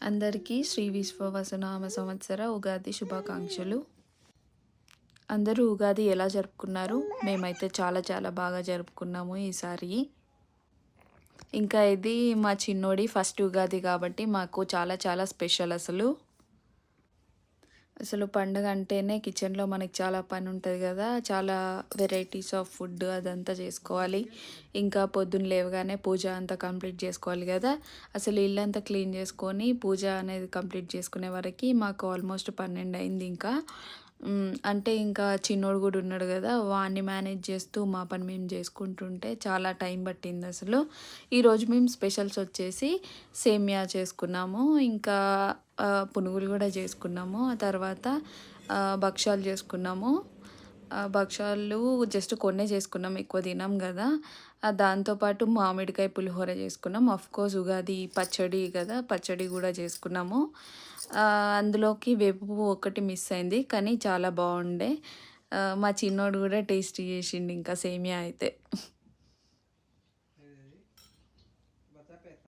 అందరికీ శ్రీ విశ్వవసునామ సంవత్సర ఉగాది శుభాకాంక్షలు. అందరూ ఉగాది ఎలా జరుపుకున్నారు? మేమైతే చాలా చాలా బాగా జరుపుకున్నాము ఈసారి. ఇంకా ఇది మా చిన్నోడి ఫస్ట్ ఉగాది కాబట్టి మాకు చాలా చాలా స్పెషల్ అసలు. అసలు పండగ అంటేనే కిచెన్లో మనకి చాలా పని ఉంటుంది కదా, చాలా వెరైటీస్ ఆఫ్ ఫుడ్ అదంతా చేసుకోవాలి. ఇంకా పొద్దున్న లేవగానే పూజ అంతా కంప్లీట్ చేసుకోవాలి కదా. అసలు ఇల్లంతా క్లీన్ చేసుకొని పూజ అనేది కంప్లీట్ చేసుకునే వరకు మాకు ఆల్మోస్ట్ 12 అయింది. అంటే ఇంకా చిన్నోడు కూడా ఉన్నాడు కదా, వాడిని మేనేజ్ చేస్తూ మా పని మేము చేసుకుంటుంటే చాలా టైం పట్టింది అసలు. ఈరోజు మేము స్పెషల్స్ వచ్చేసి సేమియా చేసుకున్నాము, ఇంకా పునుగులు కూడా చేసుకున్నాము. ఆ తర్వాత భక్షాలు చేసుకున్నాము. భక్షాలు జస్ట్ కొన్నే చేసుకున్నాం, ఎక్కువ తినాం కదా. దాంతోపాటు మామిడికాయ పులిహోర చేసుకున్నాం. కోర్స్ ఉగాది పచ్చడి కదా, పచ్చడి కూడా చేసుకున్నాము. అందులోకి వేపు పువ్వు ఒకటి మిస్ అయింది, కానీ చాలా బాగుండే. మా చిన్నోడు కూడా టేస్ట్ చేసిండు ఇంకా సేమియా అయితే.